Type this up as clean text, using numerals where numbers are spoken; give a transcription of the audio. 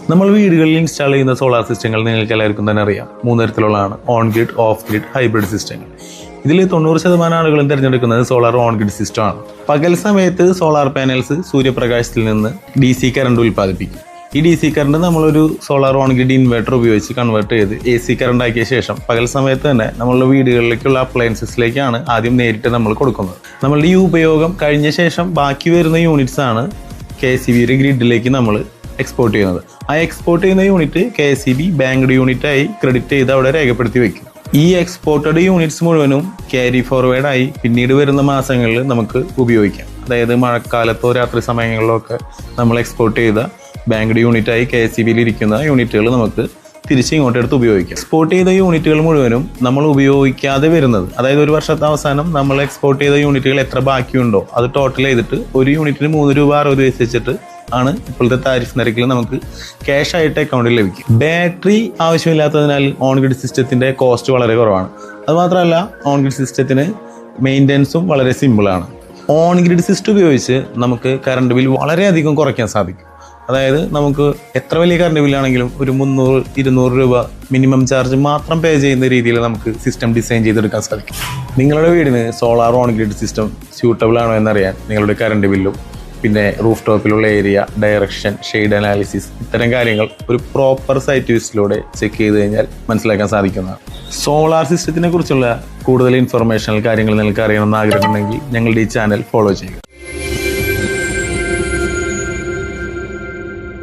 നമ്മൾ വീടുകളിൽ ഇൻസ്റ്റാൾ ചെയ്യുന്ന സോളാർ സിസ്റ്റങ്ങൾ നിങ്ങൾക്ക് എല്ലാവർക്കും തന്നെ അറിയാം. 3 തരത്തിലുള്ളതാണ്: on grid, off grid, hybrid സിസ്റ്റങ്ങൾ. ഇതിൽ 90% ആളുകളും തിരഞ്ഞെടുക്കുന്നത് സോളാർ ഓൺ ഗ്രിഡ് സിസ്റ്റം ആണ്. പകൽ സമയത്ത് സോളാർ പാനൽസ് സൂര്യപ്രകാശത്തിൽ നിന്ന് DC കറണ്ട് ഉൽപ്പാദിപ്പിക്കും. ഈ DC കറണ്ട് നമ്മളൊരു സോളാർ ഓൺ ഗ്രിഡ് ഇൻവെർട്ടർ ഉപയോഗിച്ച് കൺവേർട്ട് ചെയ്ത് AC കറണ്ട് ആക്കിയ ശേഷം പകൽ സമയത്ത് തന്നെ നമ്മളുടെ വീടുകളിലേക്കുള്ള അപ്ലയൻസസിലേക്കാണ് ആദ്യം നേരിട്ട് നമ്മൾ കൊടുക്കുന്നത്. നമ്മളുടെ ഈ ഉപയോഗം കഴിഞ്ഞ ശേഷം ബാക്കി വരുന്ന യൂണിറ്റ്സ് ആണ് KSEBയുടെ ഗ്രിഡിലേക്ക് നമ്മൾ എക്സ്പോർട്ട് ചെയ്യുന്നത്. ആ എക്സ്പോർട്ട് ചെയ്യുന്ന യൂണിറ്റ് KSEB ബാങ്ക്ഡ് യൂണിറ്റായി ക്രെഡിറ്റ് ചെയ്ത് അവിടെ രേഖപ്പെടുത്തി വെക്കും. ഈ എക്സ്പോർട്ടഡ് യൂണിറ്റ്സ് മുഴുവനും ക്യാരി ഫോർവേഡായി പിന്നീട് വരുന്ന മാസങ്ങളിൽ നമുക്ക് ഉപയോഗിക്കാം. അതായത് മഴക്കാലത്തോ രാത്രി സമയങ്ങളിലോ ഒക്കെ നമ്മൾ എക്സ്പോർട്ട് ചെയ്ത ബാങ്ക്ഡ് യൂണിറ്റായി KSEBയിൽ ഇരിക്കുന്ന യൂണിറ്റുകൾ നമുക്ക് തിരിച്ച് ഇങ്ങോട്ട് എടുത്ത് ഉപയോഗിക്കാം. എക്സ്പോർട്ട് ചെയ്ത യൂണിറ്റുകൾ മുഴുവനും നമ്മൾ ഉപയോഗിക്കാതെ വരുന്നത്, അതായത് ഒരു വർഷത്തെ അവസാനം നമ്മൾ എക്സ്പോർട്ട് ചെയ്ത യൂണിറ്റുകൾ എത്ര ബാക്കിയുണ്ടോ അത് ടോട്ടൽ ചെയ്തിട്ട് ഒരു യൂണിറ്റിന് ₹3.60 വെച്ചിട്ട് ആണ് ഇപ്പോഴത്തെ താരിഫ് നിരക്കിൽ നമുക്ക് ക്യാഷ് ആയിട്ട് അക്കൗണ്ടിൽ ലഭിക്കും. ബാറ്ററി ആവശ്യമില്ലാത്തതിനാൽ ഓൺ ഗ്രിഡ് സിസ്റ്റത്തിന്റെ കോസ്റ്റ് വളരെ കുറവാണ്. അതുമാത്രമല്ല, ഓൺ ഗ്രിഡ് സിസ്റ്റത്തിന് മെയിൻ്റെനൻസും വളരെ സിമ്പിളാണ്. ഓൺ ഗ്രിഡ് സിസ്റ്റം ഉപയോഗിച്ച് നമുക്ക് കറണ്ട് ബിൽ വളരെയധികം കുറയ്ക്കാൻ സാധിക്കും. അതായത് നമുക്ക് എത്ര വലിയ കറണ്ട് ബില്ലാണെങ്കിലും ഒരു ₹300-200 മിനിമം ചാർജ് മാത്രം പേ ചെയ്യുന്ന രീതിയിൽ നമുക്ക് സിസ്റ്റം ഡിസൈൻ ചെയ്തെടുക്കാൻ സാധിക്കും. നിങ്ങളുടെ വീടിന് solar on grid system suitable ആണോ എന്നറിയാൻ നിങ്ങളുടെ കറണ്ട് ബില്ലും പിന്നെ റൂഫ് ടോപ്പിലുള്ള ഏരിയ, ഡയറക്ഷൻ, ഷെയ്ഡ് അനാലിസിസ്, ഇത്തരം കാര്യങ്ങൾ ഒരു പ്രോപ്പർ സൈറ്റ് വിസിറ്റിലൂടെ ചെക്ക് ചെയ്ത് കഴിഞ്ഞാൽ മനസ്സിലാക്കാൻ സാധിക്കുന്നതാണ്. സോളാർ സിസ്റ്റത്തിനെ കുറിച്ചുള്ള കൂടുതൽ ഇൻഫർമേഷണൽ കാര്യങ്ങൾ നിങ്ങൾക്ക് അറിയണമെന്ന് ആഗ്രഹമുണ്ടെങ്കിൽ ഞങ്ങളുടെ ഈ ചാനൽ ഫോളോ ചെയ്യുക.